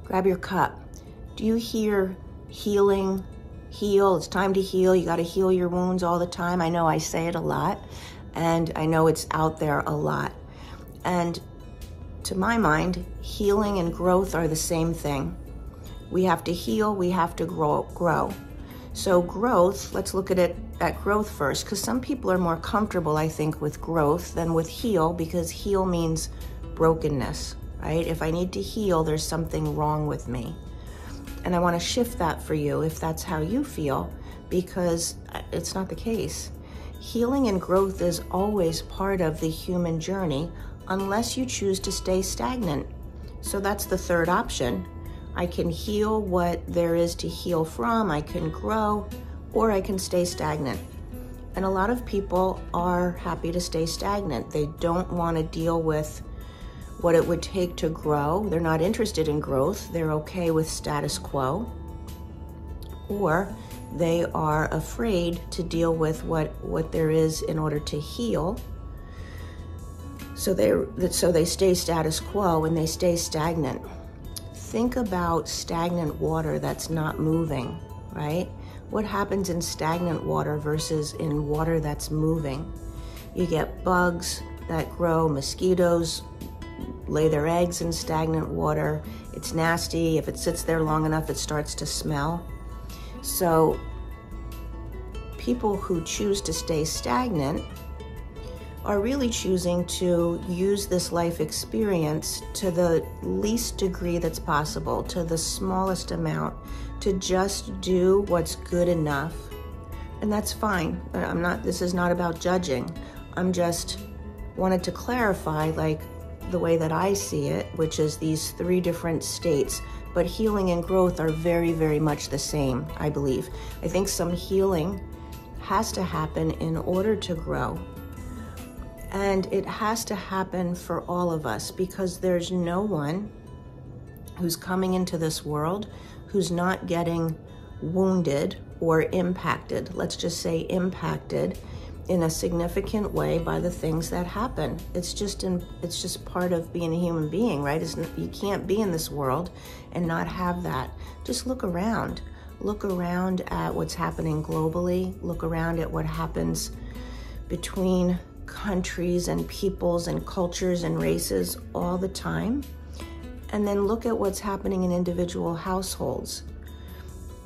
Grab your cup. Do you hear healing? Heal, it's time to heal. You got to heal your wounds all the time. I know I say it a lot, and I know it's out there a lot. And to my mind, healing and growth are the same thing. We have to heal, we have to grow. So growth, let's look at growth first, because some people are more comfortable, I think, with growth than with heal, because heal means brokenness, right? If I need to heal, there's something wrong with me. And I want to shift that for you if that's how you feel, because it's not the case. Healing and growth is always part of the human journey, unless you choose to stay stagnant. So that's the third option. I can heal what there is to heal from, I can grow, or I can stay stagnant. And a lot of people are happy to stay stagnant. They don't want to deal with what it would take to grow. They're not interested in growth. They're okay with status quo. Or they are afraid to deal with what there is in order to heal. So they stay status quo and they stay stagnant. Think about stagnant water that's not moving, right? What happens in stagnant water versus in water that's moving? You get bugs that grow, mosquitoes lay their eggs in stagnant water. It's nasty. If it sits there long enough, it starts to smell. So people who choose to stay stagnant are really choosing to use this life experience to the least degree that's possible, to the smallest amount, to just do what's good enough. And that's fine. This is not about judging. I'm just wanted to clarify, like, the way that I see it, which is these three different states. But healing and growth are very, very much the same, I believe. I think some healing has to happen in order to grow. And it has to happen for all of us, because there's no one who's coming into this world who's not getting wounded or impacted. Let's just say impacted in a significant way by the things that happen. It's just part of being a human being, right? You can't be in this world and not have that. Just look around. Look around at what's happening globally. Look around at what happens between countries and peoples and cultures and races all the time. And then look at what's happening in individual households.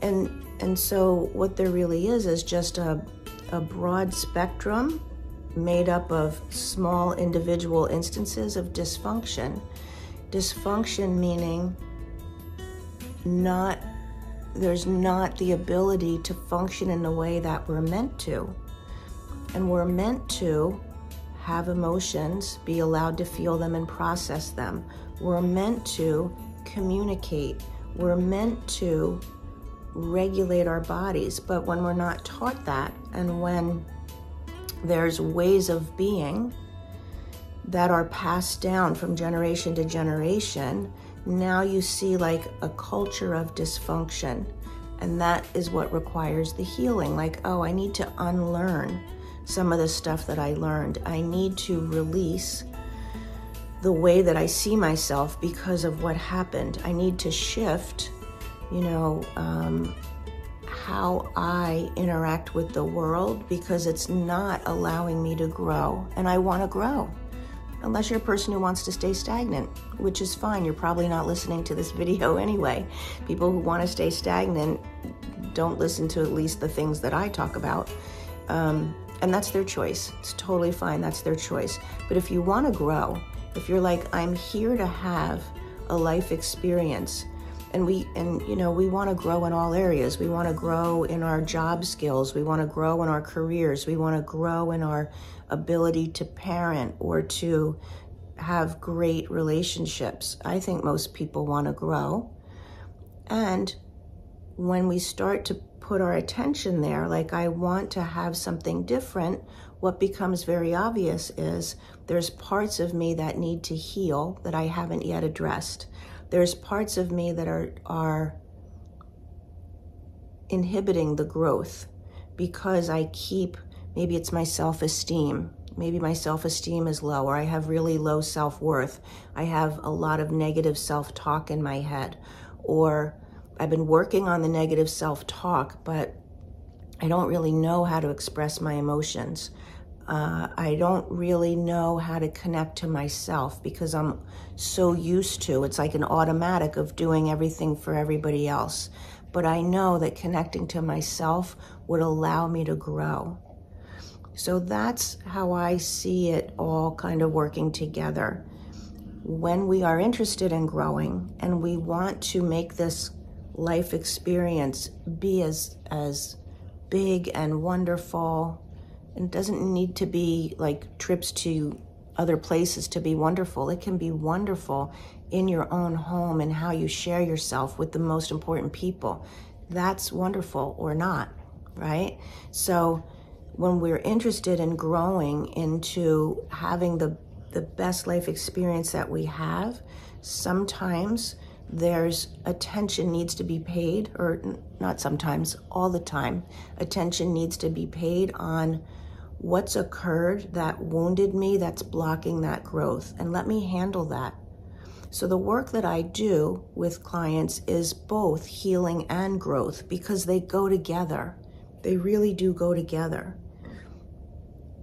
And so what there really is just a broad spectrum made up of small individual instances of dysfunction. Dysfunction meaning there's not the ability to function in the way that we're meant to. And we're meant to have emotions, be allowed to feel them and process them. We're meant to communicate. We're meant to regulate our bodies. But when we're not taught that, and when there's ways of being that are passed down from generation to generation, now you see like a culture of dysfunction. And that is what requires the healing. Like, oh, I need to unlearn some of the stuff that I learned. I need to release the way that I see myself because of what happened. I need to shift, how I interact with the world, because it's not allowing me to grow. And I want to grow. Unless you're a person who wants to stay stagnant, which is fine. You're probably not listening to this video anyway. People who want to stay stagnant don't listen to at least the things that I talk about. And that's their choice. It's totally fine. That's their choice. But if you want to grow, if you're like, I'm here to have a life experience, and we want to grow in all areas. We want to grow in our job skills. We want to grow in our careers. We want to grow in our ability to parent or to have great relationships. I think most people want to grow. And when we start to put our attention there, like I want to have something different, what becomes very obvious is there's parts of me that need to heal that I haven't yet addressed. There's parts of me that are inhibiting the growth because maybe it's my self-esteem. Maybe my self-esteem is low, or I have really low self-worth. I have a lot of negative self-talk in my head. or I've been working on the negative self-talk, but I don't really know how to express my emotions. I don't really know how to connect to myself because I'm so used to, it's like an automatic of doing everything for everybody else. But I know that connecting to myself would allow me to grow. So that's how I see it all kind of working together. When we are interested in growing and we want to make this life experience be as big and wonderful, and it doesn't need to be like trips to other places to be wonderful. It can be wonderful in your own home and how you share yourself with the most important people. That's wonderful, or not, right? So when we're interested in growing into having the best life experience that we have, sometimes there's attention needs to be paid, or not sometimes, all the time, attention needs to be paid on what's occurred that wounded me, that's blocking that growth, and let me handle that. So the work that I do with clients is both healing and growth because they go together. They really do go together.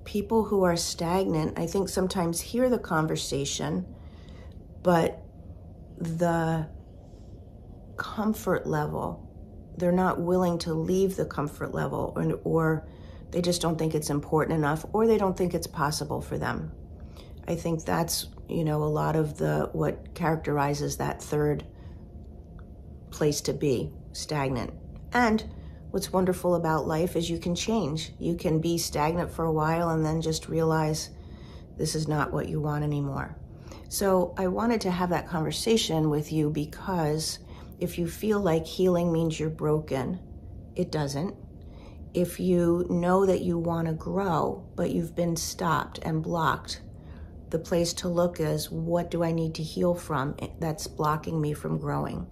People who are stagnant, I think, sometimes hear the conversation, but the comfort level, they're not willing to leave the comfort level, or they just don't think it's important enough, or they don't think it's possible for them. I think that's, a lot of what characterizes that third place to be, stagnant. And what's wonderful about life is you can change. You can be stagnant for a while and then just realize this is not what you want anymore. So I wanted to have that conversation with you because if you feel like healing means you're broken, it doesn't. If you know that you want to grow, but you've been stopped and blocked, the place to look is, what do I need to heal from that's blocking me from growing?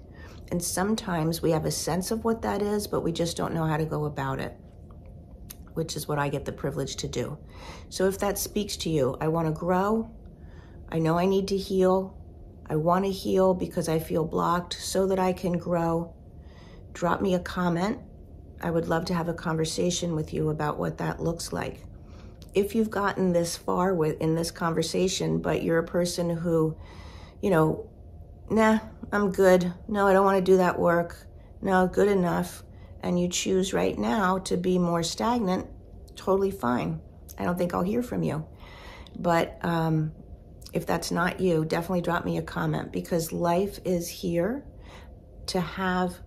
And sometimes we have a sense of what that is, but we just don't know how to go about it, which is what I get the privilege to do. So if that speaks to you, I want to grow. I know I need to heal. I want to heal because I feel blocked so that I can grow. Drop me a comment. I would love to have a conversation with you about what that looks like. If you've gotten this far in this conversation, but you're a person who, nah, I'm good. No, I don't want to do that work. No, good enough. And you choose right now to be more stagnant, totally fine. I don't think I'll hear from you. But if that's not you, definitely drop me a comment, because life is here to have,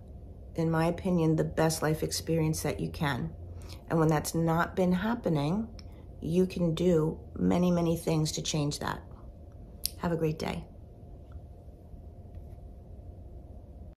in my opinion, the best life experience that you can. And when that's not been happening, you can do many, many things to change that. Have a great day.